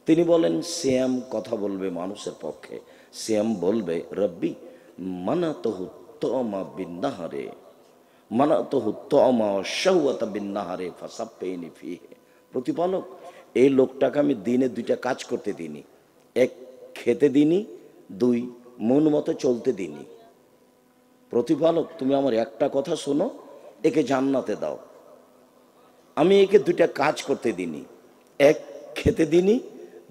তিনি বলেন সিয়াম কথা বলবে মানুষের পক্ষে, সিয়াম বলবে রব্বি মানাতহু তমা বিন্নাহারে, মানাতহু তমা শাহওয়াতা বিন্নাহারে ফাসাব্বিনি ফিহি। প্রতিপালক, এই লোকটাকে আমি দিনে দুইটা কাজ করতে দিইনি, এক খেতে দিইনি, দুই মন মতো চলতে দিইনি। প্রতিপালক, তুমি আমার একটা কথা শোনো, একে জান্নাতে দাও। আমি একে দুইটা কাজ করতে দিইনি, এক খেতে দিইনি,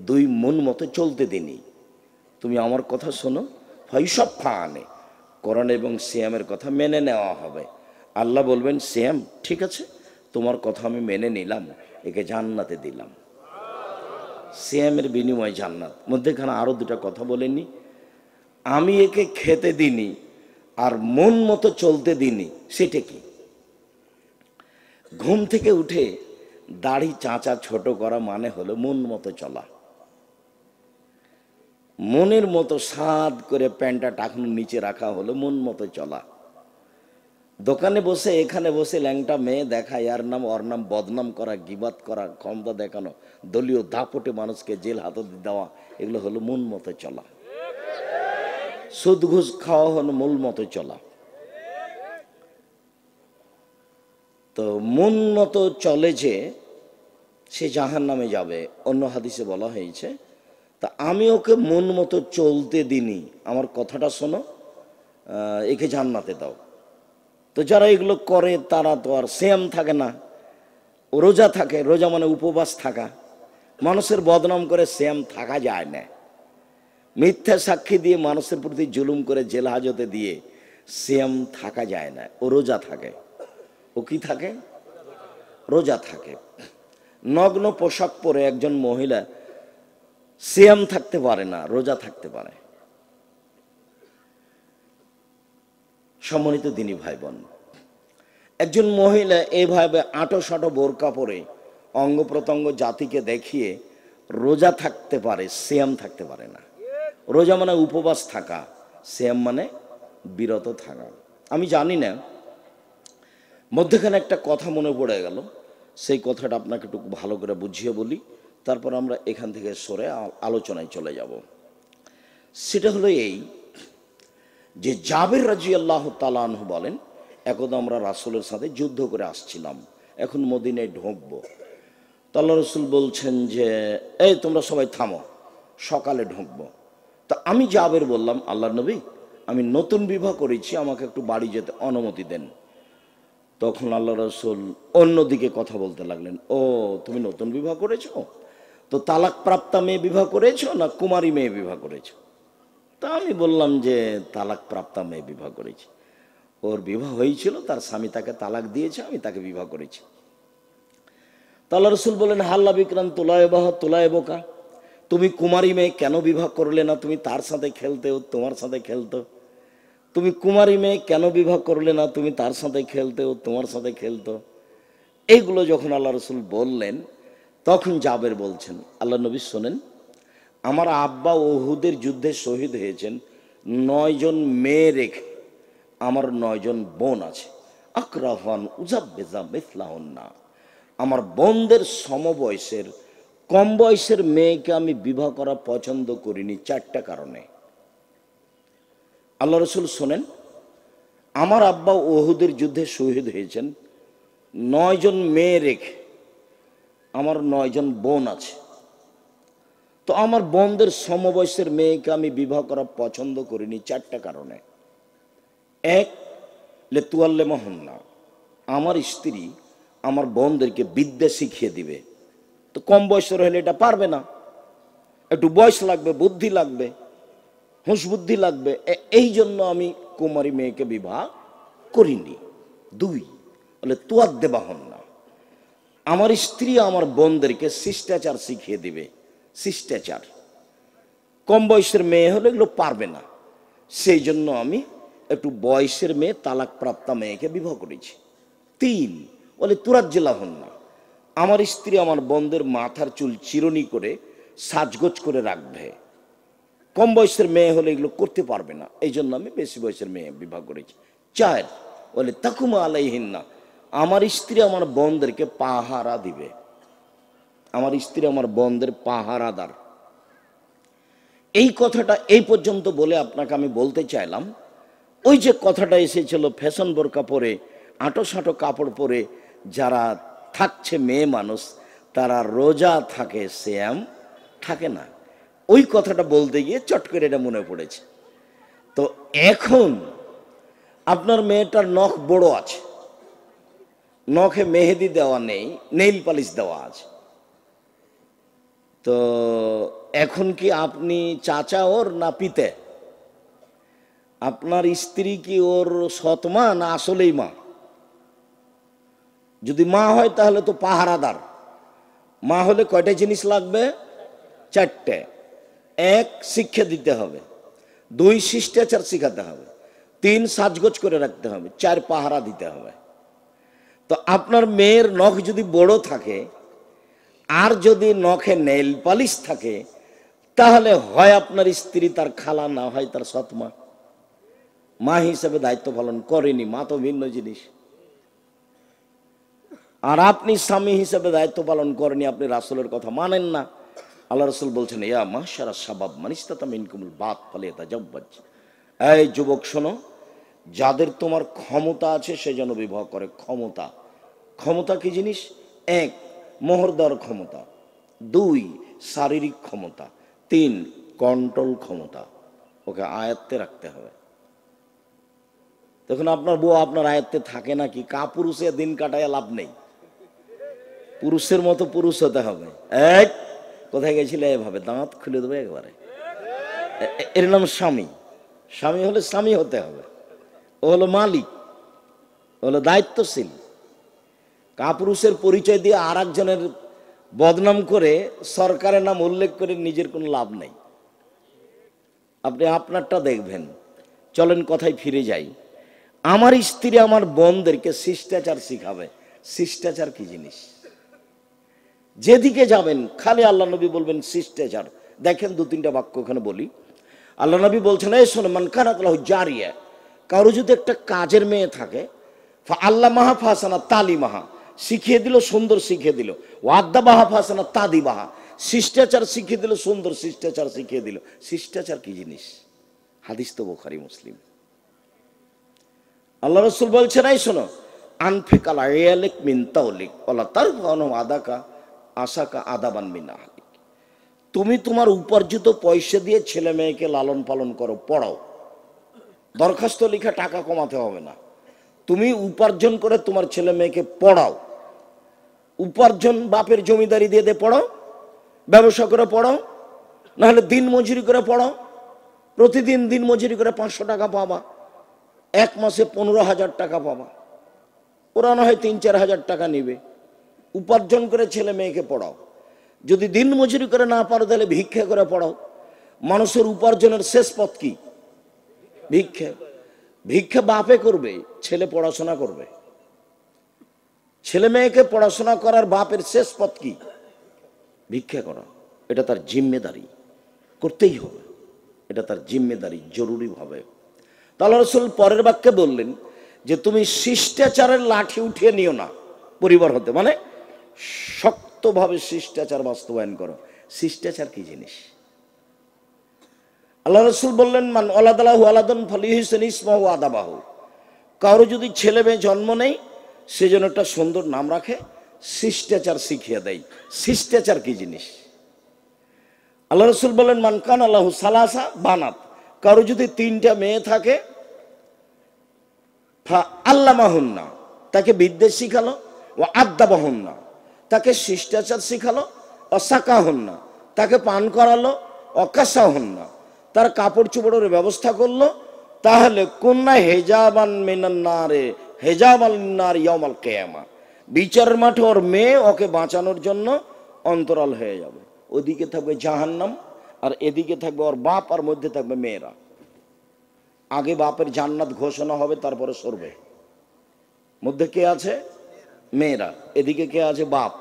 দুই মন মতো চলতে দিইনি। তুমি আমার কথা শোনো, ফাইসব ফানে, কোরআন এবং সিয়ামের কথা মেনে নেওয়া হবে। আল্লাহ বলবেন সিয়াম ঠিক আছে, তোমার কথা আমি মেনে নিলাম, একে জান্নাতে দিলাম। সিয়ামের বিনিময়ে জান্নাত। মধ্যেখানে আরও দুটা কথা বলেনি, আমি একে খেতে দিইনি আর মন মতো চলতে দিইনি। সেটা কি? ঘুম থেকে উঠে দাড়ি চাঁচা ছোট করা মানে হলো মন মতো চলা। মনের মতো সাদ করে প্যান্টটা টাকনু নিচে রাখা হলো মন মতো চলা। দোকানে বসে এখানে বসে ল্যাংটা মেয়ে দেখা, এর নাম ওর নাম বদনাম করা, গিবাত করা, ক্ষমতা দেখানো, দলীয় দাপটে মানুষকে জেল হাজতে দেওয়া, এগুলো হলো মন মতো চলা। সুদ ঘুষ খাওয়া হলো মন মতো চলা। তো মন মতো চলে যে সে জাহান্নামে যাবে, অন্য হাদিসে বলা হয়েছে। তা আমি ওকে মন মতো চলতে দিইনি, আমার কথাটা শোনো, একে জান্নাতে দাও। তো যারা এগুলো করে তারা তো আর সিয়াম থাকে না, রোজা থাকে। রোজা মানে উপবাস থাকা। মানুষের বদনাম করে সিয়াম থাকা যায় না। মিথ্যা সাক্ষী দিয়ে মানুষের প্রতি জুলুম করে জেল হাজতে দিয়ে সিয়াম থাকা যায় না। ও রোজা থাকে। ও কি থাকে? রোজা থাকে। নগ্ন পোশাক পরে একজন মহিলা সিয়াম থাকতে পারে না, রোজা থাকতে পারে। সম্মানিত দিনী ভাই বোন, একজন মহিলা এইভাবে আঁটো সাঁটো বোরকা পরে অঙ্গ প্রত্যঙ্গ জাতিকে দেখিয়ে রোজা থাকতে পারে, সিয়াম থাকতে পারে না। রোজা মানে উপবাস থাকা, সিয়াম মানে বিরত থাকা। আমি জানি না, মধ্যখানে একটা কথা মনে পড়ে গেল, সেই কথাটা আপনাকে একটু ভালো করে বুঝিয়ে বলি, তারপর আমরা এখান থেকে সরে আলোচনায় চলে যাব। সেটা হলো এই যে জাবের রাদিয়াল্লাহু তাআলা আনহু বলেন, একদা আমরা রাসূলের সাথে যুদ্ধ করে আসছিলাম, এখন মদিনায় ঢুকবো। তো আল্লাহ রাসূল বলছেন যে এই তোমরা সবাই থামো, সকালে ঢুকবো। তা আমি জাবের বললাম, আল্লাহ নবী, আমি নতুন বিবাহ করেছি, আমাকে একটু বাড়ি যেতে অনুমতি দেন। তখন আল্লাহ রাসূল অন্যদিকে কথা বলতে লাগলেন, ও তুমি নতুন বিবাহ করেছো, তো তালাক প্রাপ্তা মেয়ে বিবাহ করেছো না কুমারী মেয়ে বিবাহ করেছো? তা আমি বললাম যে তালাক প্রাপ্তা মেয়ে বিবাহ করেছি। ওর বিবাহ হয়েছিল, তার স্বামী তাকে তালাক দিয়েছে, আমি তাকে বিবাহ করেছি। তা আল্লাহ রাসূল বলেন, হাল্লা বিক্রান তোলায় বাহ তোলায় বোকা, তুমি কুমারী মেয়ে কেন বিবাহ করলে না? তুমি তার সাথে খেলতে, ও তোমার সাথে খেলতো। তুমি কুমারী মেয়ে কেন বিবাহ করলে না? তুমি তার সাথে খেলতে, ও তোমার সাথে খেলতো। এইগুলো যখন আল্লাহ রাসূল বললেন, তখন জাবের বলছেন, আল্লাহ নবী শোনেন, আমার আব্বা উহুদের যুদ্ধে শহীদ হয়েছেন 9 জন মেয়ে রেখে, আমার 9 জন বোন আছে। আকরাহান উজাব্বেজা মিথলাহুন্না, আমার বোনদের সমবয়সের কম বয়সের মেয়েকে আমি বিবাহ করা পছন্দ করিনি 4টা কারণে। আল্লাহ রাসূল শোনেন, আমার আব্বা উহুদের যুদ্ধে শহীদ হয়েছেন 9 জন মেয়ে রেখে, আমার 9 জন বোন আছে। তো আমার বোনদের সমবয়সের মেয়েকে আমি বিবাহ করা পছন্দ করিনি 4টা কারণে। এক, লেতুয়াল্লেমাহুন্না, আমার স্ত্রী আমার বোনদেরকে বিদ্যা শিখিয়ে দিবে। তো কম বয়সের হলে এটা পারবে না, একটু বয়স লাগবে, বুদ্ধি লাগবে, হুঁশ বুদ্ধি লাগবে, এই জন্য আমি কুমারী মেয়েকে বিবাহ করিনি। 2, বলে তুয়াদ দেবাহন্না, আমার স্ত্রী আমার বোনদেরকে শিষ্টাচার শিখিয়ে দিবে। শিষ্টাচার, কম বয়সের মেয়ে হলে এগুলো পারবে না, সেই জন্য আমি একটু বয়সের মেয়ে, তালাক প্রাপ্তা মেয়েকে বিবাহ করেছি। 3, বলে তুরাজ্জেলা হন না, আমার স্ত্রী আমার বোনদের মাথার চুল চিরুনি করে সাজগোজ করে রাখবে। কম বয়সের মেয়ে হলে এগুলো করতে পারবে না, এই জন্য আমি বেশি বয়সের মেয়ে বিবাহ করেছি। 4, বলে তাকুমা আলাইহিন্না, আমার স্ত্রী আমার বোনদেরকে পাহারা দিবে। আমার স্ত্রী আমার বোনদের পাহারাদার। এই কথাটা এই পর্যন্ত বলে আপনাকে আমি বলতে চাইলাম, ওই যে কথাটা এসেছিল ফ্যাশন বোরকা পরে, আঁটো সাঁটো কাপড় পরে যারা থাকছে মেয়ে মানুষ, তারা রোজা থাকে, সিয়াম থাকে না। ওই কথাটা বলতে গিয়ে চট করে এটা মনে পড়েছে। তো এখন আপনার মেয়েটার নখ বড় আছে, নখে মেহেদি দেওয়া নেই, নেইল পালিশ দেওয়া আছে, তো এখন কি আপনি চাচা ওর না পিতে? আপনার স্ত্রী কি ওর সৎ মা না আসলেই মা? যদি মা হয় তাহলে তো পাহারাদার। মা হলে কয়টা জিনিস লাগবে? চারটে। এক, শিক্ষা দিতে হবে। দুই, শিষ্টাচার শিখাতে হবে। তিন, সাজগোজ করে রাখতে হবে। চার, পাহারা দিতে হবে। তো আপনার মেয়ের নখ যদি বড় থাকে আর যদি নখে নেইল পালিশ থাকে, তাহলে হয় আপনার স্ত্রী তার খালা, না হয় তার সৎমা। মা হিসেবে দায়িত্ব পালন করেনি, মা তো ভিন্ন জিনিস। আর আপনি স্বামী হিসেবে দায়িত্ব পালন করেনি, আপনি রাসূলের কথা মানেন না। আল্লাহ রাসূল বলছেন, ইয়া মাশারা শাবাব মান ইসতাতা মিনকুমুল বাত ফালিয়াতাজাওয়াজ। এই যুবক শোনো, যাদের তোমার ক্ষমতা আছে সে যেন বিবাহ করে। ক্ষমতা, ক্ষমতা কি জিনিস? এক, মোহর দেওয়ার ক্ষমতা। দুই, শারীরিক ক্ষমতা। তিন, কন্ট্রোল ক্ষমতা। ওকে আয়ত্তে রাখতে হবে। তখন আপনার বউ আপনার আয়ত্তে থাকে নাকি? কাপুরুষে দিন কাটায় লাভ নেই, পুরুষের মতো পুরুষ হতে হবে। এক, কোথায় গেছিলে এভাবে দাঁত খুলে দেবে একবারে। এর নাম স্বামী। স্বামী হলে স্বামী হতে হবে। ও হলো মালিক, ও হলো দায়িত্বশীল। কাপুরুষের পরিচয় দিয়ে আর একজনের বদনাম করে সরকারের নাম উল্লেখ করে নিজের কোনো লাভ নেই। আপনি আপনারটা দেখবেন। চলেন কথায় ফিরে যাই। আমার স্ত্রী আমার বোনদেরকে শিষ্টাচার শিখাবে। শিষ্টাচার কি জিনিস? যেদিকে যাবেন খালি আল্লাহ নবী বলবেন শিষ্টাচার। দেখেন দু তিনটা বাক্য ওখানে বলি। আল্লাহ নবী বলছেন, এই শোনো, মান কানাত লাহু জারিয়া, কারো যদি একটা কাজের মেয়ে থাকে, আল্লাহ মাহা ফাসানা তালি মাহা, শিখিয়ে দিল, সুন্দর শিখিয়ে দিল। ওয়াদ্দা বাহা ফাসানা তাদি বাহা, শিষ্টাচার শিখিয়ে দিল, সুন্দর শিষ্টাচার শিখিয়ে দিল। শিষ্টাচার কি জিনিস? হাদিস তো বুখারী মুসলিম। আল্লাহ রাসূল বলছেন, এই শোনো, আনফিক আলা ইয়ালিক মিন তাওলিক ওয়ালা তারফানু আদাকা আসাকা আদাবান মিন আহলিক। তুমি তোমার উপার্জিত পয়সা দিয়ে ছেলে মেয়েকে লালন পালন করো, পড়াও। দরখাস্ত লিখে টাকা কমাতে হবে না, তুমি উপার্জন করে তোমার ছেলে মেয়েকে পড়াও। উপার্জন বাপের জমিদারি দিয়ে দিয়ে পড়াও, ব্যবসা করে পড়াও, নাহলে দিন মজুরি করে পড়াও। প্রতিদিন দিন মজুরি করে 500 টাকা পাবা, এক মাসে 15,000 টাকা পাবা। ওরা না হয় 3-4 হাজার টাকা নিবে। উপার্জন করে ছেলে মেয়েকে পড়াও। যদি দিন মজুরি করে না পারো তাহলে ভিক্ষা করে পড়াও। মানুষের উপার্জনের শেষ পথ কি? ভিক্ষা। ভিক্ষা বাপে করবে, ছেলে পড়াশোনা করবে। ছেলে মেয়েকে পড়াশোনা করার বাপের শেষ পথ কি? ভিক্ষা করা। এটা তার জিম্মেদারি, করতেই হবে। এটা তার জিম্মেদারি, জরুরি ভাবে। আল্লাহ রাসূল পরের বাক্যে বললেন যে তুমি শিষ্টাচারের লাঠি উঠিয়ে নিও না পরিবার হতে, মানে শক্তভাবে শিষ্টাচার বাস্তবায়ন করো। শিষ্টাচার কি জিনিস? আল্লাহ রাসূল বললেন, মান ওয়ালাদাহু ওয়ালাদুন ফালিহিসিন ইসমাহু আদাবাহু, কারো যদি ছেলে মেয়ে জন্ম নেই সে যেন একটা সুন্দর নাম রাখে, শিষ্টাচার শিখিয়ে দেয়। শিষ্টাচার কি জিনিস? আল্লাহ রাসূল বললেন, মান কানা লাহু সালাসা বানাত, কারো যদি 3টা মেয়ে থাকে, আল্লামাহুন্না, তাকে বিদ্যা শিখালো, ও আদ্দাবাহুন্না, তাকে শিষ্টাচার শিখালো, ও সাকাহুন্না, তাকে পান করালো, অকাসাহুন্না, তার কাপড় চোপড়ের ব্যবস্থা করলো, তাহলে কুন্না হেজাবান মিনান নারে হেজাবান নার ইয়াউমাল কিয়ামা, বিচারের মাঠে ওর মেয়ে ওকে বাঁচানোর জন্য অন্তরাল হয়ে যাবে। ওদিকে থাকবে জাহান্নাম আর এদিকে থাকবে ওর বাপ, আর মধ্যে থাকবে মেয়েরা। আগে বাপের জান্নাত ঘোষণা হবে, তারপরে সরবে। মধ্যে কে আছে? মেয়েরা। এদিকে কে আছে? বাপ।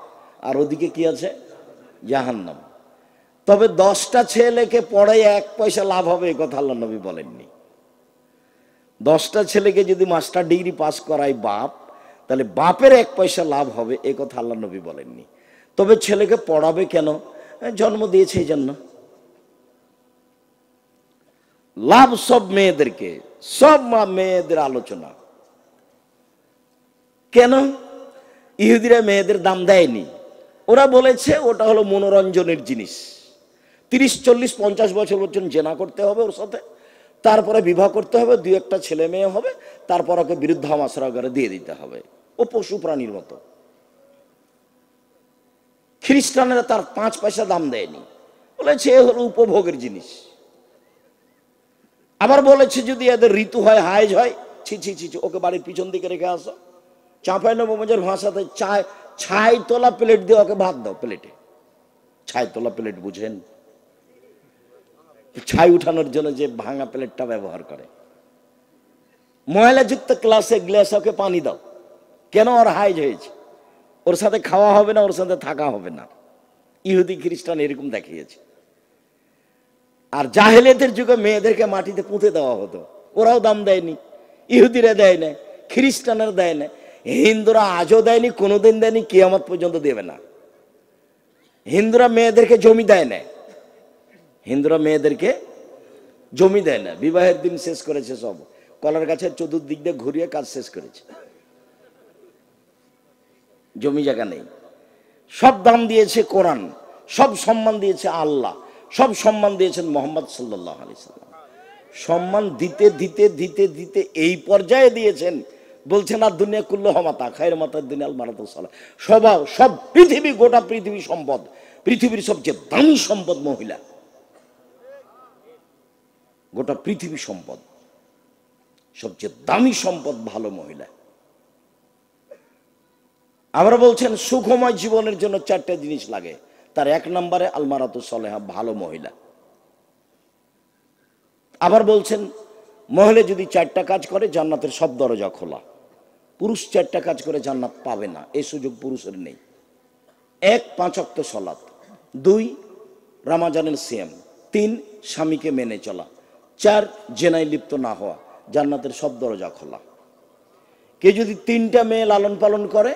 আর ওদিকে কি আছে? জাহান্নাম। তবে 10টা ছেলেকে পড়াই 1 পয়সা লাভ হবে এ কথা আল্লাহ নবী বলেননি। 10টা ছেলেকে যদি মাস্টার ডিগ্রি পাস করায় বাপ, তাহলে বাপের 1 পয়সা লাভ হবে এ কথা আল্লাহ নবী বলেননি। তবে ছেলেকে পড়াবে কেন? জন্ম দিয়েছে এই জন্য। লাভ সব মেয়েদেরকে, সব মেয়েদের আলোচনা কেন? ইহুদিরা মেয়েদের দাম দেয়নি, ওরা বলেছে ওটা হলো মনোরঞ্জনের জিনিস। 30, 40, 50 বছর পর্যন্ত জেনা করতে হবে ওর সাথে, তারপরে বিবাহ করতে হবে, 2-1টা ছেলে মেয়ে হবে, তারপর ওকে বৃদ্ধাশ্রমে দিয়ে দিতে হবে। ও পশু প্রাণীর মতো। খ্রিস্টানেরা তার 5 পয়সা দাম দেয়নি, বলেছে এ হলো উপভোগের জিনিস। আবার বলেছে যদি এদের ঋতু হয়, হাইজ হয়, ছি ছি ছি, ওকে বাড়ির পিছন দিকে রেখে আসো, চাঁপাইনবাবগঞ্জের ভাষাতে ছাই তোলা প্লেট দিয়ে ওকে ভাত দাও। প্লেটে ছাই তোলা প্লেট বুঝেন? ছাই উঠানোর জন্য যে ভাঙা প্লেটটা ব্যবহার করে। ময়লাযুক্ত ক্লাসে গ্লাস ওকে পানি দাও। কেন? ওর হাইজ হয়েছে, ওর সাথে খাওয়া হবে না, ওর সাথে থাকা হবে না। ইহুদি খ্রিস্টান এরকম দেখিয়েছে। আর জাহেলিয়াতের যুগে মেয়েদেরকে মাটিতে পুঁতে দেওয়া হতো, ওরাও দাম দেয়নি, ইহুদিরা দেয় না, খ্রিস্টানেরা দেয় না, হিন্দুরা আজও দেয়নি, কোনোদিন দেয়নি, কিয়ামত পর্যন্ত দেবে না। হিন্দুরা মেয়েদেরকে জমি দেয় না, হিন্দুরা মেয়েদেরকে জমি দেয় না। বিবাহের দিন শেষ করেছে সব, কলার গাছের চতুর্দিক দিয়ে ঘুরিয়ে কাজ শেষ করেছে, জমি জায়গা নেই। সব দাম দিয়েছে কোরআন, সব সম্মান দিয়েছে আল্লাহ, সব সম্মান দিয়েছেন মোহাম্মদ সাল্লাল্লাহু আলাইহি সাল্লাম। সম্মান দিতে দিতে দিতে দিতে এই পর্যায়ে দিয়েছেন, বলছেন আর দুনিয়া কুল্লু হমাতা খায়ের মাতার দুনিয়া আল মারাতুল সালাহ। সব পৃথিবী, গোটা পৃথিবী সম্পদ, পৃথিবীর সবচেয়ে দামি সম্পদ মহিলা। গোটা পৃথিবী সম্পদ, সবচেয়ে দামি সম্পদ ভালো মহিলা। আমরা বলছেন সুখময় জীবনের জন্য 4টা জিনিস লাগে, তার 1 নম্বরে আলমারাতুস সালেহা, ভালো মহিলা। আবার বলছেন মহিলা যদি 4টা কাজ করে জান্নাতের সব দরজা খোলা। পুরুষ 4টা কাজ করে জান্নাত পাবে না, এই সুযোগ পুরুষের নেই। 1, 5 ওয়াক্ত সালাত, 2, রমজানের সিয়াম, 3, স্বামীকে মেনে চলা, 4, জেনায় লিপ্ত না হওয়া। জান্নাতের সব দরজা খোলা। কে যদি 3টা মেয়ে লালন পালন করে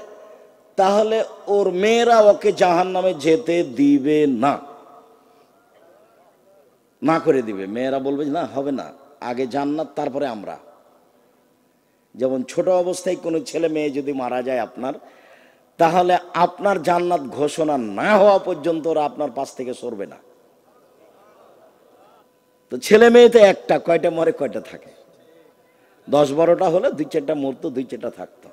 তাহলে ওর মেয়েরা ওকে জাহান্নামে যেতে দিবে না, না করে দিবে। মেয়েরা বলবে না হবে না, আগে জান্নাত তারপরে আমরা। যেমন ছোট অবস্থায় কোনো ছেলে মেয়ে যদি মারা যায় আপনার, তাহলে আপনার জান্নাত ঘোষণা না হওয়া পর্যন্ত ওরা আপনার পাশ থেকে সরবে না। তো ছেলে মেয়ে তো একটা, কয়টা মরে কয়টা থাকে? 10-12টা হলে 2-4টা মরতো, 2-4টা থাকতো।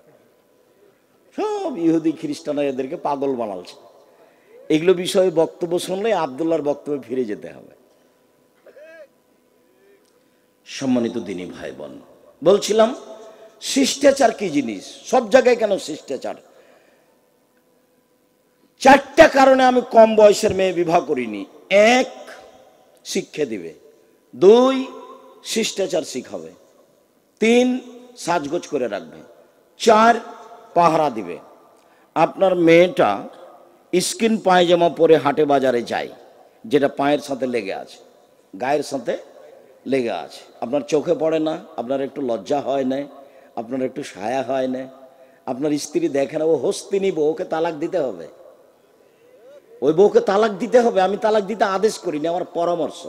সব ইহুদি খ্রিস্টানরা এদেরকে পাগল বানালছে। এগুলো বিষয়ে বক্তব্য শুনলে আব্দুল্লাহর বক্তব্যে ফিরে যেতে হবে। সম্মানিত দিনী ভাই বোন, বলছিলাম শিষ্টাচার কি জিনিস, সব জায়গায় কেন শিষ্টাচার? 4টা কারণে আমি কম বয়সের মেয়ে বিবাহ করিনি। 1, শিক্ষা দিবে, 2, শিষ্টাচার শিখাবে, 3, সাজগোজ করে রাখবে, 4, পাহারা দিবে। আপনার মেয়েটা স্কিন পায়জামা পরে হাটে বাজারে যায়, যেটা পায়ের সাথে লেগে আছে, গায়ের সাথে লেগে আছে, আপনার চোখে পড়ে না, আপনার একটু লজ্জা হয় না, আপনার একটু ছায়া হয় না, আপনার স্ত্রী দেখে না, ও হস্তিনী বউ, ওকে তালাক দিতে হবে, ওই বউকে তালাক দিতে হবে। আমি তালাক দিতে আদেশ করিনি, আমার পরামর্শ।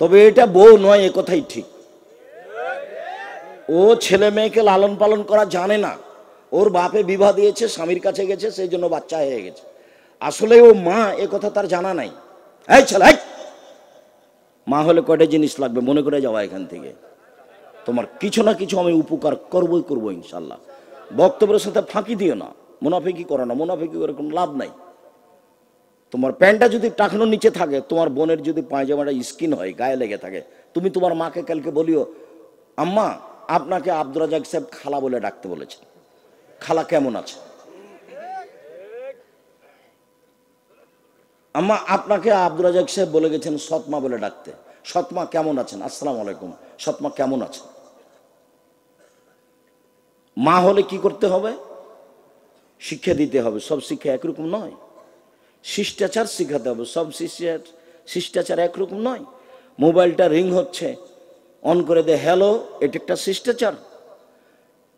তবে এটা বউ নয়, এ কথাই ঠিক। ও ছেলে মেয়েকে লালন পালন করা জানে না, ওর বাপে বিবাহ দিয়েছে, স্বামীর কাছে গেছে, সেই জন্য বাচ্চা হয়ে গেছে। আসলে ও মা, এ কথা তার জানা নাই। এই ছেলে, মা হলে কয়টা জিনিস লাগবে মনে করে যাওয়া এখান থেকে। তোমার কিছু না কিছু আমি উপকার করবই করবো ইনশাল্লাহ। বক্তব্যের সাথে ফাঁকি দিও না, মুনাফিকি করো না, মুনাফিকি করে কোনো লাভ নাই। তোমার প্যান্টটা যদি টাকানোর নিচে থাকে, তোমার বোনের যদি পায়জামাটা স্কিন হয়, গায়ে লেগে থাকে, তুমি তোমার মাকে কালকে বলিও, আম্মা আপনাকে আব্দুর রাজ্জাক সাহেব খালা বলে ডাকতে বলেছে, খালা কেমন আছে? আম্মা আপনাকে আব্দুর রাজ্জাক সাহেব বলে গেছেন সৎমা বলে ডাকতে, সৎমা কেমন আছেন? আসসালামু আলাইকুম, সৎমা কেমন আছেন? মা হলে কি করতে হবে? শিক্ষা দিতে হবে। সব শিক্ষা একরকম নয়, শিষ্টাচার শিখাতে হবে। সব শিষ্টাচার একরকম নয়। মোবাইলটা রিং হচ্ছে, অন করে দে হ্যালো, এটা একটা শিষ্টাচার।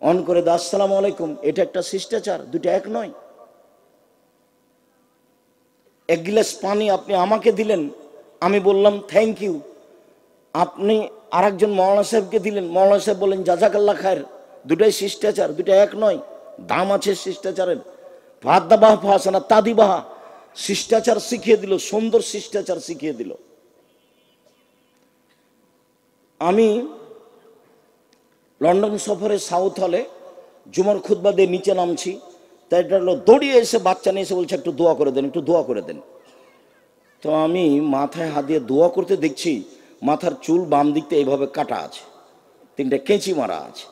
অন করে দে আসসালামু আলাইকুম, এটা একটা শিষ্টাচার। দুটো এক নয়। এক গ্লাস পানি আপনি আমাকে দিলেন, আমি বললাম থ্যাংক ইউ। আপনি আরেকজন মৌলানা সাহেবকে দিলেন, মৌলানা সাহেব বললেন জাজাকাল্লাহ খায়ের। দুটাই শিষ্টাচার, দুটা এক নয়, দাম আছে শিষ্টাচারের। ভাদ্দাবাহ ফাসানা তাদিবাহা, শিষ্টাচার শিখিয়ে দিল, সুন্দর শিষ্টাচার শিখিয়ে দিল। আমি লন্ডন সফরে সাউথ হলে জুমার খুতবা দিয়ে নিচে নামছি, তাই এটা হলো দৌড়িয়ে এসে বাচ্চা নিয়ে এসে বলছে একটু দোয়া করে দেন, একটু দোয়া করে দেন। তো আমি মাথায় হাত দিয়ে দোয়া করতে দেখছি মাথার চুল বাম দিকতে এইভাবে কাটা আছে, তিনটে কেঁচি মারা আছে।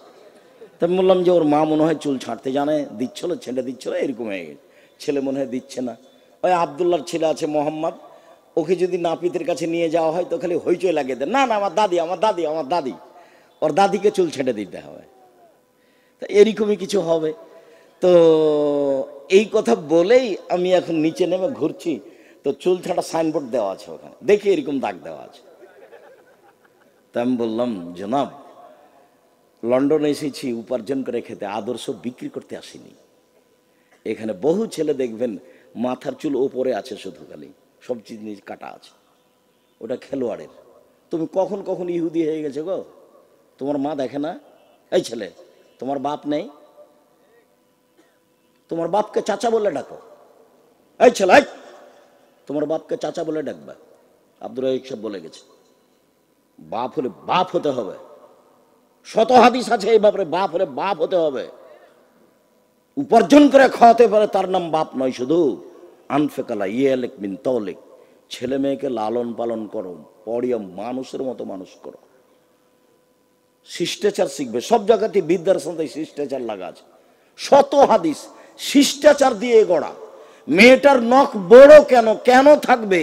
তা আমি বললাম যে ওর মা মনে হয় চুল ছাঁটতে জানে, দিচ্ছিল, ছেলে দিচ্ছিল, এরকম হয়ে গেছে। ছেলে মনে হয় দিচ্ছে না। ওই আবদুল্লার ছেলে আছে মোহাম্মদ, ওকে যদি নাপিতের কাছে নিয়ে যাওয়া হয় তো খালি হইচই লাগিয়ে দেয়, না না আমার দাদি, আমার দাদি, আমার দাদি। ওর দাদিকে চুল ছেঁটে দিতে হবে। তা এরকমই কিছু হবে। তো এই কথা বলেই আমি এখন নিচে নেমে ঘুরছি, তো চুল ছাড়া সাইনবোর্ড দেওয়া আছে ওখানে, দেখি এরকম দাগ দেওয়া আছে। তা আমি বললাম জনাব, লন্ডনে এসেছি উপার্জন করে খেতে, আদর্শ বিক্রি করতে আসিনি। এখানে বহু ছেলে দেখবেন মাথার চুল ওপরে আছে, শুধু খালি সব জিনিস কাটা আছে, ওটা খেলোয়াড়ের। তুমি কখন কখন ইহুদি হয়ে গেছে গো, তোমার মা দেখে না? এই ছেলে, তোমার বাপ নেই? তোমার বাপকে চাচা বলে ডাকো। এই ছেলে, তোমার বাপকে চাচা বলে ডাকবা। আব্দুর রাহিক সাহেব বলে গেছে, বাপ হলে বাপ হতে হবে। শত হাদিস আছে এই ব্যাপারে, বাপ হলে বাপ হতে হবে। উপার্জন করে খাওয়াতে পারে তার নাম বাপ নয় শুধু। আনফেকালা ইয়েলেক মিন তলেক, ছেলে মেয়েকে লালন পালন করো, পড়িয়া মানুষের মতো মানুষ করো, শিষ্টাচার শিখবে। সব জায়গাতে বিদ্যার সাথে শিষ্টাচার লাগা আছে। শত হাদিস শিষ্টাচার দিয়ে গড়া। মেয়েটার নখ বড় কেন, কেন থাকবে?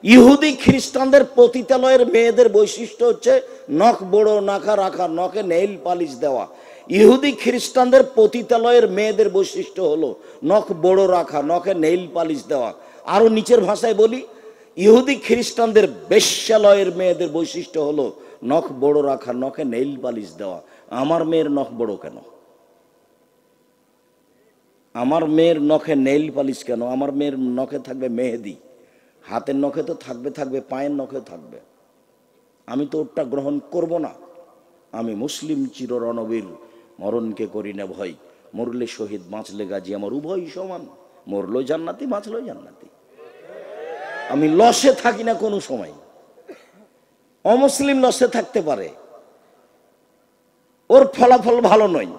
ইহুদি খ্রিস্টানদের পতিতালয়ের মেয়েদের বৈশিষ্ট্য হচ্ছে নখ বড়, নাকা রাখা, নখে নেইল পালিশ দেওয়া। ইহুদি খ্রিস্টানদের পতিতালয়ের মেয়েদের বৈশিষ্ট্য হলো নখ বড় রাখা, নখে নেইল পালিশ দেওয়া। আরো নিচের ভাষায় বলি, ইহুদি খ্রিস্টানদের বেশ্যালয়ের মেয়েদের বৈশিষ্ট্য হলো নখ বড় রাখা, নখে নেইল পালিশ দেওয়া। আমার মেয়ের নখ বড় কেন? আমার মেয়ের নখে নেইল পালিশ কেন? আমার মেয়ের নখে থাকবে মেহেদি, হাতের নখে তো থাকবে, থাকবে পায়ের নখে থাকবে। আমি তো ওটা গ্রহণ করব না। আমি মুসলিম চির রণবীর, মরণকে করি না ভয়, মরলে শহীদ বাঁচলে গাজী, আমার উভয় সমান, মরলো জান্নাতি বাঁচলো জান্নাতি। আমি লসে থাকি না কোনো সময়। অমুসলিম লসে থাকতে পারে, ওর ফলাফল ভালো নয়,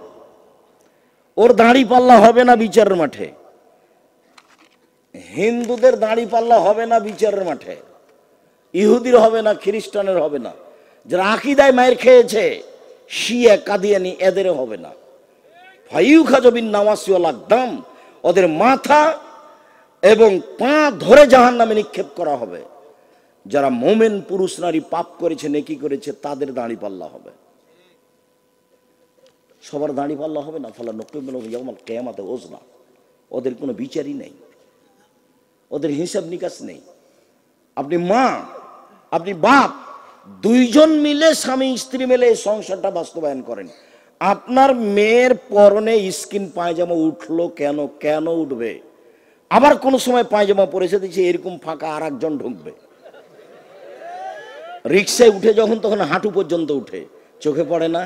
ওর দাড়ি পাল্লা হবে না বিচারের মাঠে। হিন্দুদের দাড়ি পাল্লা হবে না বিচারের মাঠে, ইহুদির হবে না, খ্রিস্টানের হবে না। যারা আকীদায় মায়ের খেয়েছে, শিয়া কাদিয়ানি, এদের হবে না। ফাইউ খাজবিন নামাসিওয়াল একদম, ওদের মাথা এবং পা ধরে জাহান্নামে নিক্ষেপ করা হবে। যারা মোমেন পুরুষ নারী পাপ করেছে, নেকি করেছে, তাদের দাড়ি পাল্লা হবে। সবার দাড়ি পাল্লা হবে না। ফলা নকিবুল কিয়ামতে ওজনা, ওদের কোনো বিচারই নেই, ওদের হিসাব নিকাশ নেই। আপনি মা, আপনি বাপ, দুইজন মিলে স্বামী স্ত্রী মিলে এই সংসারটা বাস্তবায়ন করেন। আপনার মেয়ের পরনে স্কিন পায়জামা উঠলো কেন? কেন উঠবে? আবার কোন সময় পায়জামা পরেছে দেখছি এরকম ফাঁকা আর একজন ঢুকবে। রিক্সায় উঠে যখন, তখন হাঁটু পর্যন্ত উঠে, চোখে পড়ে না?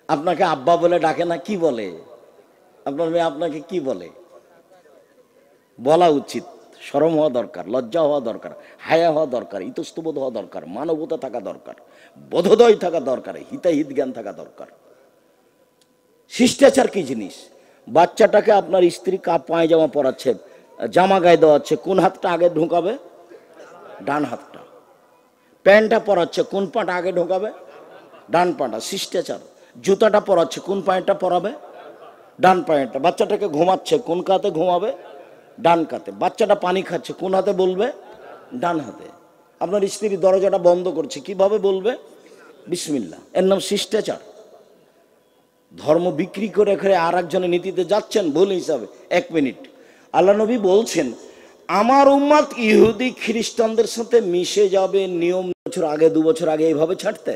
আপনাকে আব্বা বলে ডাকে না? কি বলে আপনার মেয়ে? আপনাকে কি বলে? বলা উচিত, শরম হওয়া দরকার, লজ্জা হওয়া দরকার, হায়া হওয়া দরকার, ইতস্তবোধ হওয়া দরকার, মানবতা থাকা দরকার, বোধোদয় থাকা দরকার, হিতাহিত জ্ঞান থাকা দরকার। শিষ্টাচার কি জিনিস? বাচ্চাটাকে আপনার স্ত্রী পায়জামা পরাচ্ছে, জামা গায়ে দেওয়াচ্ছে, কোন হাতটা আগে ঢোকাবে? ডান হাতটা। প্যান্টটা পরাচ্ছে, কোন পাটা আগে ঢোকাবে? ডান পাটা, শিষ্টাচার। জুতাটা পরাচ্ছে, কোন পায়েরটা পরাবে? ডান পায়েরটা। বাচ্চাটাকে ঘুমাচ্ছে, কোন কাতে ঘুমাবে? ডান কাতে। বাচ্চাটা পানি খাচ্ছে, কোন হাতে বলবে? ডান হাতে। আপনার স্ত্রী দরজাটা বন্ধ করছে, কিভাবে বলবে? বিসমিল্লাহ। এর নাম শিষ্টাচার। ধর্ম বিক্রি করে আর একজনের নীতিতে যাচ্ছেন ভুল হিসাবে। এক মিনিট, আল্লাহ নবী বলছেন আমার উম্মত ইহুদি খ্রিস্টানদের সাথে মিশে যাবে। নিয়ম বছর আগে, 2 বছর আগে এইভাবে ছাড়তে?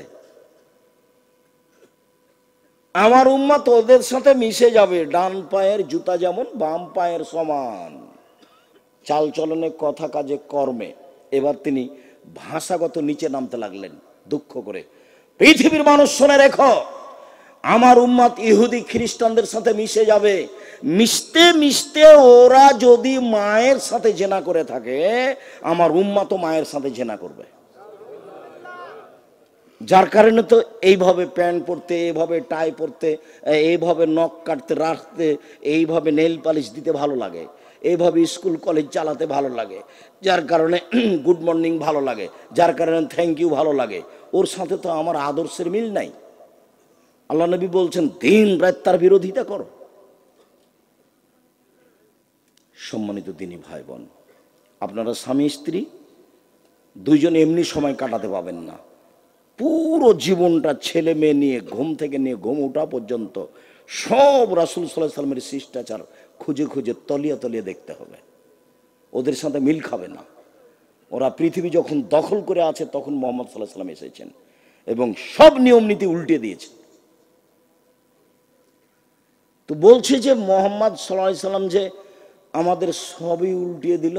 আমার উম্মত ওদের সাথে মিশে যাবে। ডান পায়ের জুতা যেমন বাম পায়ের সমান। চালচলনে, কথা কাজে, কর্মে। এবার তিনি ভাষাগত নিচে নামতে লাগলেন দুঃখ করে। পৃথিবীর মানুষ শুনে রেখো, আমার উম্মত ইহুদি খ্রিস্টানদের সাথে মিশে যাবে। মিশতে মিশতে ওরা যদি মায়ের সাথে জেনা করে থাকে, আমার উম্মতও মায়ের সাথে জেনা করবে। যার কারণে তো এইভাবে প্যান্ট পরতে, এইভাবে টাই পরতে, এইভাবে নখ কাটতে রাখতে, এইভাবে নেল পালিশ দিতে ভালো লাগে, এইভাবে স্কুল কলেজ চালাতে ভালো লাগে, যার কারণে গুড মর্নিং ভালো লাগে, যার কারণে থ্যাংক ইউ ভালো লাগে। ওর সাথে তো আমার আদর্শের মিল নাই। আল্লাহ নবী বলছেন দিন রাত তার বিরোধিতা করো। সম্মানিত দিনী ভাই বোন, আপনারা স্বামী স্ত্রী দুইজন এমনি সময় কাটাতে পাবেন না। পুরো জীবনটা ছেলে মেয়ে নিয়ে, ঘুম থেকে নিয়ে ঘুম ওঠা পর্যন্ত সব রাসূল সাল্লাল্লাহু আলাইহি ওয়াসাল্লামের শিষ্টাচার খুঁজে খুঁজে তলিয়ে তলিয়ে দেখতে হবে। ওদের সাথে মিল খাবে না। ওরা পৃথিবী যখন দখল করে আছে তখন মুহাম্মদ সাল্লাল্লাহু আলাইহি ওয়াসাল্লাম এসেছেন এবং সব নিয়ম নীতি উল্টে দিয়েছেন। তো বলছে যে মুহাম্মদ সাল্লাল্লাহু আলাইহি ওয়াসাল্লাম যে আমাদের সবই উল্টিয়ে দিল।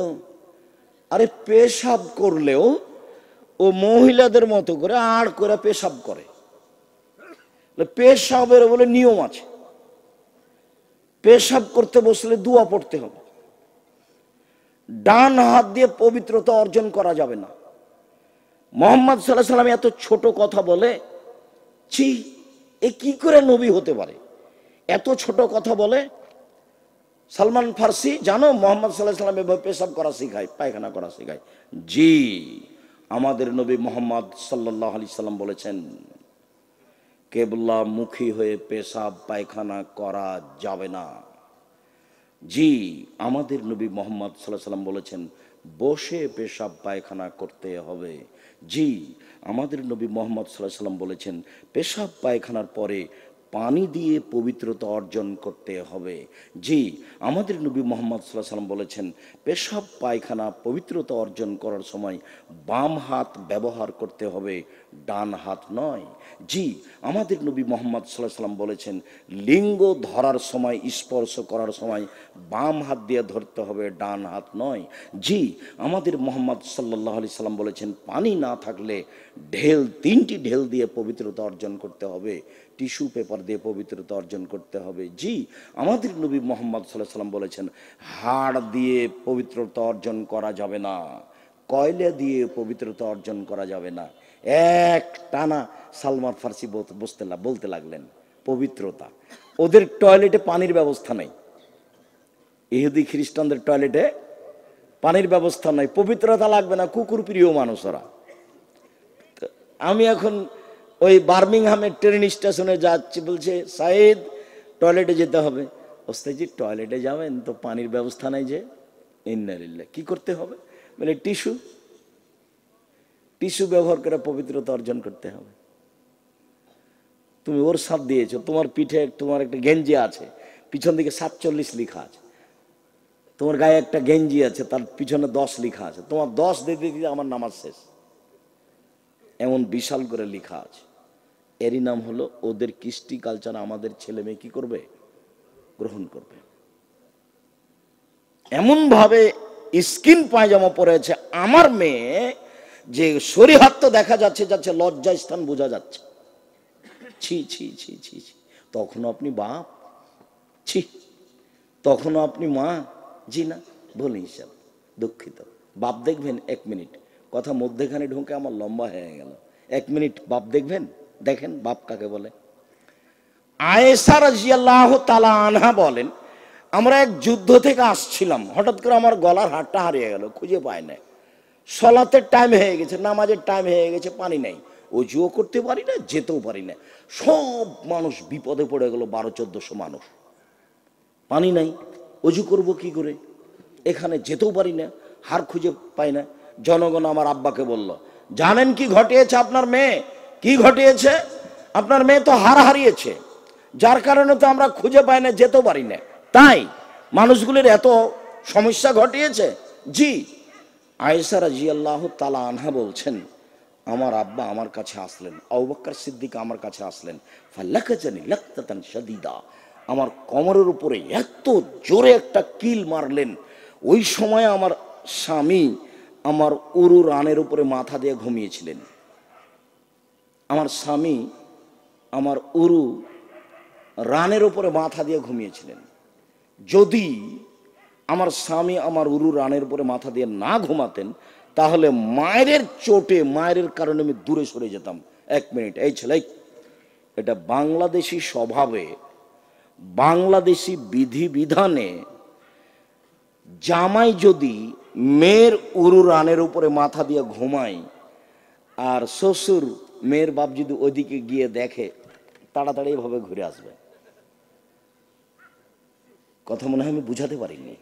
আরে পেশাব করলেও ও মহিলাদের মতো করে আড় করে পেশাব করে। পেশাবের বলে নিয়ম আছে। পেশাব করতে বসলে দোয়া পড়তে হবে। ডান হাত দিয়ে পবিত্রতা অর্জন করা যাবে না। মুহাম্মদ সাল্লাল্লাহু আলাইহি ওয়াসাল্লাম এত ছোট কথা বলে, ছি, এ কি করে নবী হতে পারে? এত ছোট কথা বলে। সালমান ফার্সি জানো মুহাম্মদ সাল্লাল্লাহু আলাইহি ওয়াসাল্লাম এভাবে পেশাব করা শিখায়, পায়খানা করা শিখায়? জি, আমাদের নবী মুহাম্মদ সাল্লাল্লাহু আলাইহি সাল্লাম বলেছেন কেবলা মুখী হয়ে পেশাব পায়খানা করা যাবে না। জি, আমাদের নবী মুহাম্মদ সাল্লাল্লাহু আলাইহি সাল্লাম বলেছেন বসে পেশাব পায়খানা করতে হবে। জি, আমাদের নবী মুহাম্মদ সাল্লাল্লাহু আলাইহি সাল্লাম বলেছেন পেশাব পায়খানার পরে পানি দিয়ে পবিত্রতা অর্জন করতে হবে। জি, আমাদের নবী মুহাম্মদ সাল্লাল্লাহু আলাইহি সাল্লাম বলেছেন পেশাব পায়খানা পবিত্রতা অর্জন করার সময় বাম হাত ব্যবহার করতে হবে, ডান হাত নয়। জি, আমাদের নবী মুহাম্মদ সাল্লাল্লাহু আলাইহি সাল্লাম বলেছেন লিঙ্গ ধরার সময়, স্পর্শ করার সময় বাম হাত দিয়ে ধরতে হবে, ডান হাত নয়। জি, আমাদের মুহাম্মদ সাল্লাল্লাহু আলাইহি সাল্লাম বলেছেন পানি না থাকলে ঢেল, 3টি ঢেল দিয়ে পবিত্রতা অর্জন করতে হবে, টিস্যু পেপার দিয়ে পবিত্রতা অর্জন করতে হবে। জি, আমাদের নবী মুহাম্মদ সাল্লাল্লাহু আলাইহি সাল্লাম বলেছেন হাড় দিয়ে পবিত্রতা অর্জন করা যাবে না, কয়লা দিয়ে পবিত্রতা অর্জন করা যাবে না। এক টানা সালমান ফার্সি বলতে লাগলেন পবিত্রতা। ওদের টয়লেটে পানির ব্যবস্থা নাই। ইহুদি খ্রিস্টানদের টয়লেটে পানির ব্যবস্থা নাই, পবিত্রতা লাগবে না, কুকুর প্রিয় মানুষ ওরা। আমি এখন ওই বার্মিংহামের ট্রেন স্টেশনে যাচ্ছি, বলছে সাইদ টয়লেটে যেতে হবে। ওস্তাদজি টয়লেটে যাবেন তো পানির ব্যবস্থা নাই যে? ইন্নালিল্লাহ, কি করতে হবে? বলে টিস্যু ব্যবহার করে পবিত্রতা অর্জন করতে হবে। তুমি ওর সাথ দিয়েছো, তোমার পিঠে তোমার একটা গেঞ্জি আছে, পিছন দিকে 47 লেখা আছে। তোমার গায়ে একটা গেঞ্জি আছে, তার পিছনে 10 লেখা আছে। তোমার 10 দিতে দিতে আমার নামাজ শেষ, এমন বিশাল করে লেখা আছে। এরই নাম হলো ওদের কৃষ্টি কালচার আমাদের ছেলে মেয়ে কি করবে? গ্রহণ করবে। এমন ভাবে স্কিন পায়জামা পরেছে আমার মেয়ে যে শরীহাত তো দেখা যাচ্ছে, লজ্জা স্থান বোঝা যাচ্ছে। ছি ছি ছি ছি ছি। তখনও আপনি বাপ? ছি, তখনও আপনি মা? জি না, ভুল হিসাব, দুঃখিত। বাপ দেখবেন 1 মিনিট, কথা মধ্যেখানে ঢুকে আমার লম্বা হয়ে গেল। 1 মিনিট বাপ দেখবেন, দেখেন বাপ কাকে বলে। আয়েশা রাদিয়াল্লাহু তাআলা আনহা বলেন আমরা এক যুদ্ধ থেকে আসছিলাম, হঠাৎ করে আমার গলার হাড়টা হারিয়ে গেল, খুঁজে পায় না। সলাতের টাইম হয়ে গেছে, নামাজের টাইম হয়ে গেছে, পানি নাই, অজুও করতে পারি না, যেতেও পারি না। সব মানুষ বিপদে পড়ে গেল, 1200-1400 মানুষ, পানি নাই, অজু করব কি করে? এখানে যেতেও পারি না, হাড় খুঁজে পাই না। জনগণ আমার আব্বাকে বলল জানেন কি ঘটিয়েছে আপনার মেয়ে? কি ঘটিয়েছে? আপনার মেয়ে তো হাড় হারিয়েছে, যার কারণে তো আমরা খুঁজে পাই না, যেতেও পারি না, তাই মানুষগুলির এত সমস্যা ঘটিয়েছে। জি, আয়েশা রাদিয়াল্লাহু তাআলা আনহা বলছেন আমার আব্বা আমার কাছে আসলেন, আবু বকর সিদ্দিক আমার কাছে আসলেন, ফালাকাজানি লাকতাতান শাদীদা, আমার কোমরের উপরে এত জোরে একটা কিল মারলেন, ওই সময় আমার স্বামী আমার উরু রানের উপরে মাথা দিয়ে ঘুমিয়েছিলেন। আমার স্বামী আমার উরু রানের উপরে মাথা দিয়ে ঘুমিয়েছিলেন। যদি আমার স্বামী আমার উরু রানের উপরে মাথা দিয়ে না ঘুমাতেন, তাহলে মায়ের চোটে, মায়ের কারণে আমি দূরে সরে যেতাম। 1 মিনিট, এই ছেলে, এটা বাংলাদেশি স্বভাবে, বাংলাদেশি বিধিবিধানে জামাই যদি মেয়ের উরু রানের উপরে মাথা দিয়ে ঘুমায়, আর শ্বশুর মেয়ের বাপ যদি ওইদিকে গিয়ে দেখে, তাড়াতাড়ি এভাবে ঘুরে আসবে। কথা মনে হয় আমি বুঝাতে পারিনি।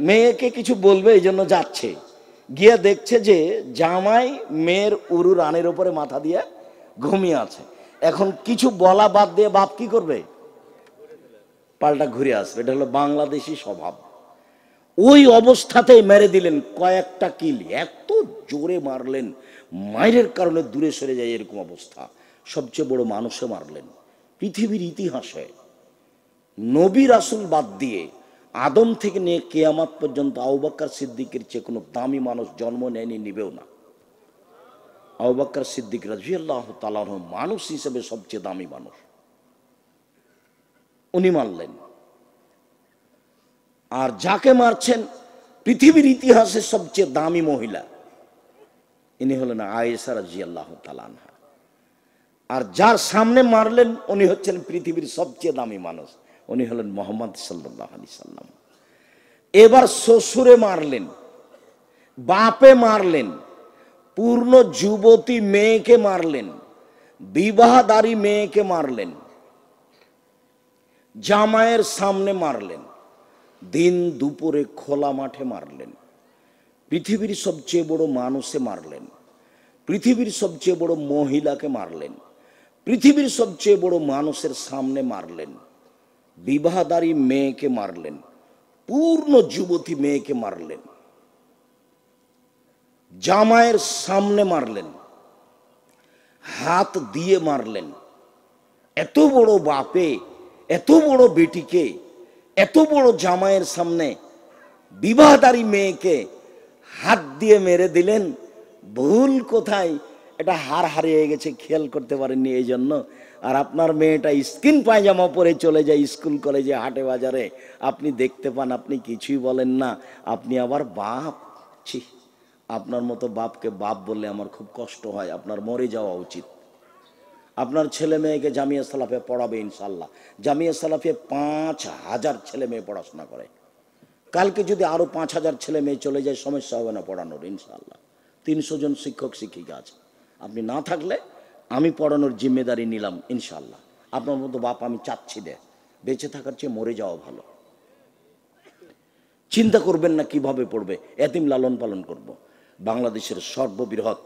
মেয়েকে কিছু বলবে, এই জন্য যাচ্ছে, গিয়ে দেখছে যে জামাই মেয়ের উরু রানের উপরে মাথা দিয়ে ঘুমিয়ে আছে। এখন কিছু বলা বাদ দিয়ে বাপ কি করবে? পাল্টা ঘুরে আসবে। এটা হলো বাংলাদেশি স্বভাব। ওই অবস্থাতেই মেরে দিলেন কয়েকটা কিল, এত জোরে মারলেন, মায়ের কারণে দূরে সরে যায় এরকম অবস্থা। সবচেয়ে বড় মানুষে মারলেন পৃথিবীর ইতিহাসে। নবী রাসূল বাদ দিয়ে আদম থেকে নিয়ে কিয়ামত পর্যন্ত আবু বকর সিদ্দিকের চেয়ে কোনো দামি মানুষ জন্ম নেয়নি, নিবেও না। আবু বকর সিদ্দিক রাদিয়াল্লাহু তাআলা আনহু মানুষ হিসেবে সবচেয়ে দামি মানুষ, উনি মারলেন। আর যাকে মারছেন পৃথিবীর ইতিহাসে সবচেয়ে দামি মহিলা, ইনি হলেন আয়েশা রাদিয়াল্লাহু তাআলা আনহা। আর যার সামনে মারলেন উনি হচ্ছেন পৃথিবীর সবচেয়ে দামি মানুষ, উনি হলেন মুহাম্মদ সাল্লাল্লাহু আলাইহি সাল্লাম। এবার শ্বশুরে মারলেন, বাপে মারলেন, পূর্ণ যুবতী মেয়েকে মারলেন, বিবাহদারী মেয়েকে মারলেন, জামাইয়ের সামনে মারলেন, দিন দুপুরে খোলা মাঠে মারলেন, পৃথিবীর সবচেয়ে বড় মানুষে মারলেন, পৃথিবীর সবচেয়ে বড় মহিলাকে মারলেন, পৃথিবীর সবচেয়ে বড় মানুষের সামনে মারলেন, বিবাহদারী মেয়েকে মারলেন, পূর্ণ যুবতী মেয়েকে মারলেন, জামাইয়ের সামনে মারলেন, হাত দিয়ে মারলেন। এত বড় বাপে এত বড় বেটিকে, এত বড় জামাইয়ের সামনে বিবাহদারী মেয়েকে হাত দিয়ে মেরে দিলেন। ভুল কোথায়? এটা হার হারিয়ে গেছে, খেয়াল করতে পারেননি এই জন্য। আর আপনার মেয়েটা স্কিন পায়জামা পরে চলে যায় স্কুল কলেজে, হাটে বাজারে, আপনি দেখতে পান, আপনি কিছুই বলেন না। আপনি আবার বাপ, ছি, আপনার মতো বাপকে বাপ বললে আমার খুব কষ্ট হয়, আপনার মরে যাওয়া উচিত। আপনার ছেলে মেয়েকে জামিয়া সালাফিয়া পড়াবে ইনশাল্লাহ। জামিয়া সালাফিয়া 5000 ছেলে মেয়ে পড়াশোনা করে। কালকে যদি আরো 5000 ছেলে মেয়ে চলে যায়, সমস্যা হবে না পড়ানোর ইনশাল্লাহ। 300 জন শিক্ষক শিক্ষিকা আছে, আপনি না থাকলে আমি পড়ানোর জিম্মেদারি নিলাম ইনশাল্লাহ। আপনার মতো বাপ আমি চাচ্ছি দে, বেঁচে থাকার চেয়ে মরে যাওয়া ভালো। চিন্তা করবেন না কিভাবে পড়বে, এতিম লালন পালন করব। বাংলাদেশের সর্ববৃহৎ,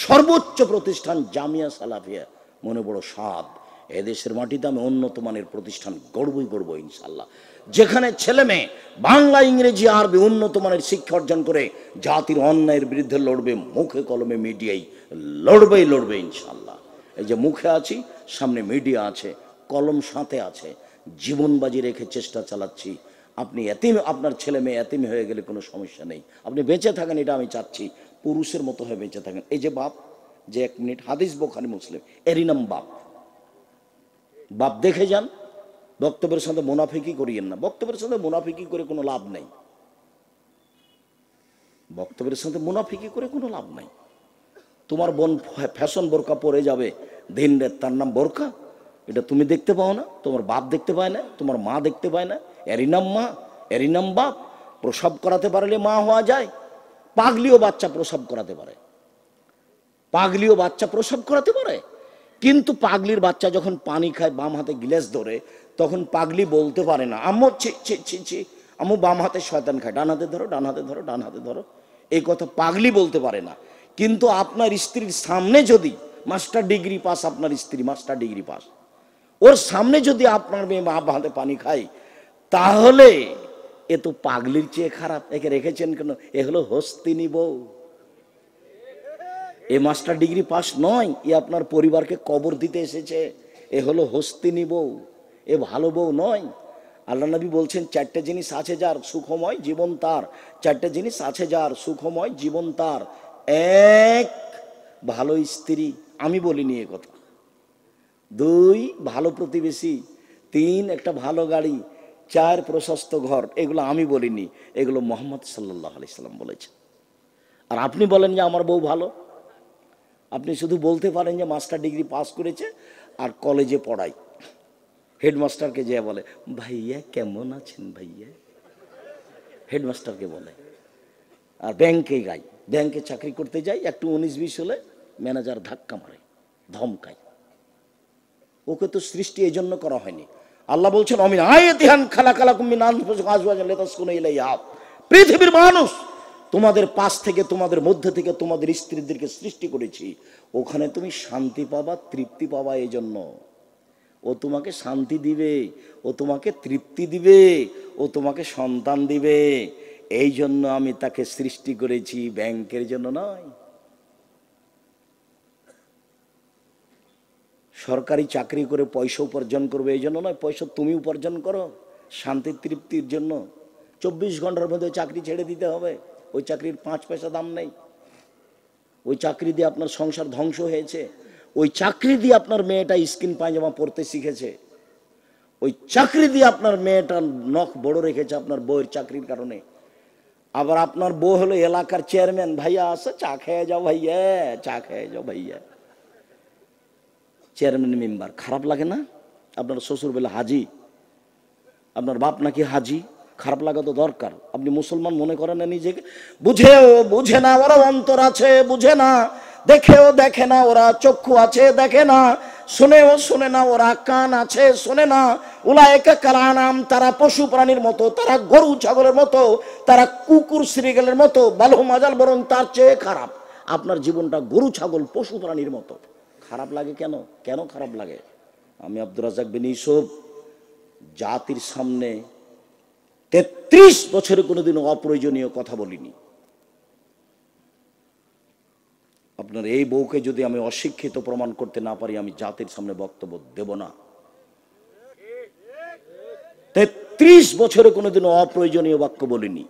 সর্বোচ্চ প্রতিষ্ঠান জামিয়া সালাফিয়া, মনে বড় সাদ। এদেশের মাটিতে আমি উন্নত মানের প্রতিষ্ঠান গড়বই গড়ব ইনশাল্লাহ, যেখানে ছেলে মেয়ে বাংলা, ইংরেজি, আরবি উন্নত মানের শিক্ষা অর্জন করে জাতির অন্যায়ের বিরুদ্ধে লড়বে, মুখে কলমে মিডিয়াই লড়বে ইনশাল্লাহ। এই যে মুখে আছি, সামনে মিডিয়া আছে, কলম সাথে আছে, জীবন বাজি রেখে চেষ্টা চালাচ্ছি। আপনি এতিম, আপনার ছেলে মেয়ে এতিম হয়ে গেলে কোনো সমস্যা নেই, আপনি বেঁচে থাকেন, এটা আমি চাচ্ছি, পুরুষের মতো হয়ে বেঁচে থাকেন। এই যে বাপ, যে 1 মিনিট, হাদিস বুখারী মুসলিম, এরই নাম বাপ। বাপ দেখে যান, বক্তব্যের সাথে মুনাফিকি করিয়েন না, বক্তব্যের সাথে মুনাফিকি করে কোনো লাভ নেই, বক্তব্যের সাথে মুনাফিকি করে কোনো লাভ নাই। তোমার বোন ফ্যাশন বোরকা পরে যাবে দিন রাত, তার নাম বোরকা, এটা তুমি দেখতে পাও না, তোমার বাপ দেখতে পায় না, তোমার মা দেখতে পায় না, এরই নাম মা, এরই নাম বাপ। প্রসব করাতে পারলে মা হওয়া যায়, পাগলিও বাচ্চা প্রসব করাতে পারে, পাগলিও বাচ্চা প্রসব করাতে পারে। কিন্তু পাগলির বাচ্চা যখন পানি খায়, বাম হাতে গ্লাস ধরে, তখন পাগলি বলতে পারে না আম্মু ছি ছি ছি ছি, আম্মু বাম হাতে শয়তান খায়, ডান হাতে ধরো, ডান হাতে ধরো, ডান হাতে ধরো, এই কথা পাগলি বলতে পারে না। কিন্তু আপনার স্ত্রীর সামনে যদি মাস্টার ডিগ্রি পাস, আপনার স্ত্রী মাস্টার ডিগ্রি পাস, ওর সামনে যদি আপনার মেয়ে বাম হাতে পানি খায়, তাহলে এ তো পাগলির চেয়ে খারাপ। একে রেখেছেন কেন? এ হলো হস্তিনী বউ, এ মাস্টার ডিগ্রি পাস নয়, এ আপনার পরিবারকে কবর দিতে এসেছে, এ হলো হস্তিনী বউ, এ ভালো বউ নয়। আল্লাহ নবী বলছেন, চারটে জিনিস আছে যার সুখময় জীবন তার, চারটে জিনিস আছে যার সুখময় জীবন তার। এক, ভালো স্ত্রী, আমি বলিনি এ কথা। দুই, ভালো প্রতিবেশী। তিন, একটা ভালো গাড়ি। চার, প্রশস্ত ঘর। এগুলো আমি বলিনি, এগুলো মোহাম্মদ সাল্লাল্লাহু আলাইহি সাল্লাম বলেছেন। আর আপনি বলেন যে আমার বউ ভালো। আপনি শুধু বলতে পারেন যে মাস্টার ডিগ্রি পাস করেছে আর কলেজে পড়াই। হেডমাস্টারকে যে বলে, ভাইয়া কেমন আছেন ভাইয়া, হেডমাস্টারকে বলে। আর ব্যাংকে গাই, ব্যাংকে চাকরি করতে যাই, একটু 19-20 হলে ম্যানেজার ধাক্কা মারে, ধমকায়। ওকে তো সৃষ্টি এই জন্য করা হয়নি। আল্লাহ বলছেন, অমিন আয়াতিহান খালাকালাকুম মিন আনফুসিকুম আজওয়াজান লিতাসকুনু ইলাইহা। পৃথিবীর মানুষ, তোমাদের পাশ থেকে, তোমাদের মধ্যে থেকে তোমাদের স্ত্রীদেরকে সৃষ্টি করেছি, ওখানে তুমি শান্তি পাবা, তৃপ্তি পাবা। এই জন্য ও তোমাকে শান্তি দিবে, ও তোমাকে তৃপ্তি দিবে, ও তোমাকে সন্তান দিবে। এই জন্য আমি তাকে সৃষ্টি করেছি, ব্যাংকের জন্য নয়। সরকারি চাকরি করে পয়সা উপার্জন করবে এই জন্য নয়, পয়সা তুমি উপার্জন করো শান্তি তৃপ্তির জন্য। 24 ঘন্টার মধ্যে চাকরি ছেড়ে দিতে হবে, ওই চাকরির 5 পয়সা দাম নেই। ওই চাকরি দিয়ে আপনার সংসার ধ্বংস হয়েছে, ওই চাকরি দিয়ে আপনার মেয়েটা স্কিন পায়জামা পরতে শিখেছে, ওই চাকরি দিয়ে আপনার মেয়েটা নখ বড় রেখেছে আপনার বউয়ের চাকরির কারণে। আবার আপনার বউ হলো এলাকার চেয়ারম্যান, ভাইয়া আসে চা খেয়ে যাও ভাইয়া, চা খেয়ে যাও ভাইয়া। চেয়ারম্যান মেম্বার, খারাপ লাগে না? আপনার শ্বশুর বলে হাজি, আপনার বাপ নাকি হাজি, খারাপ লাগা তো দরকার। আপনি মুসলমান মনে করেন না নিজেকে? বুঝেও বুঝে না ওরা, অন্তর আছে বুঝে না, দেখেও দেখে না ওরা, চক্ষু আছে দেখে না, শুনেও শুনে না ওরা, কান আছে শোনে না। উলায়েকা কালানাম, তারা পশু প্রাণীর মতো, তারা গরু ছাগলের মতো, তারা কুকুর শ্রীগালের মতো, বালহুম আযাল, বরং তার চেয়ে খারাপ। আপনার জীবনটা গরু ছাগল পশু প্রাণীর মতো। খারাপ লাগে কেন? কেন খারাপ লাগে? আমি আব্দুর রাজ্জাক বিন ইউসুফ জাতির সামনে 33 বছরে কোনোদিন অপ্রয়োজনীয় কথা বলিনি। আপনার এই বউকে যদি আমি অশিক্ষিত প্রমাণ করতে না পারি, আমি জাতির সামনে বক্তব্য দেব না। 33 বছরে কোনোদিন অপ্রয়োজনীয় বাক্য বলিনি,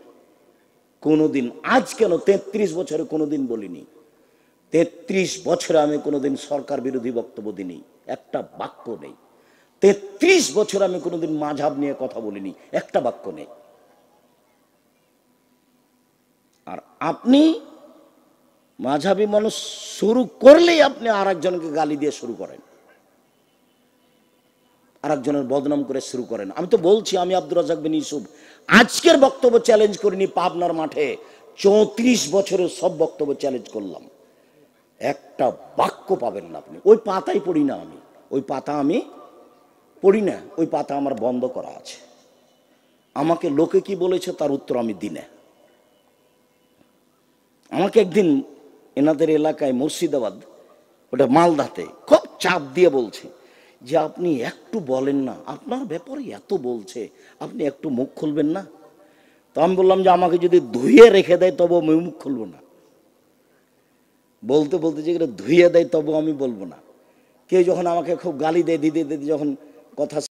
কোনোদিন। আজ কেন 33 বছরে কোনোদিন বলিনি। 33 বছরে আমি কোনোদিন সরকার বিরোধী বক্তব্য দিইনি, একটা বাক্য নেই। 33 বছর আমি কোনোদিন মাযহাব নিয়ে কথা বলিনি, একটা বাক্য নেই। আর আপনি মাযহাবী মানুষ শুরু করলেই আপনি আর একজনকে গালি দিয়ে শুরু করেন, আর একজনের বদনাম করে শুরু করেন। আমি তো বলছি, আমি আব্দুর রাজ্জাক বিন ইউসুফ আজকের বক্তব্য চ্যালেঞ্জ করিনি, পাবনার মাঠে 34 বছরের সব বক্তব্য চ্যালেঞ্জ করলাম। একটা বাক্য পাবেন না আপনি। ওই পাতাই পড়ি না আমি, ওই পাতা আমি পড়ি না, ওই পাতা আমার বন্ধ করা আছে। আমাকে লোকে কি বলেছে তার উত্তর আমি দিই না। আমাকে একদিন এনাদের এলাকায় মুর্শিদাবাদ, ওটা মালদাতে, খুব চাপ দিয়ে বলছে যে আপনি একটু বলেন না, আপনার ব্যাপারে এত বলছে, আপনি একটু মুখ খুলবেন না? তো আমি বললাম যে আমাকে যদি ধুয়ে রেখে দেয় তবু আমি মুখ খুলবো না। বলতে বলতে যেগুলো ধুয়ে দেয় তবু আমি বলবো না। কেউ যখন আমাকে খুব গালি দেয়, দিদি দিদি যখন কথা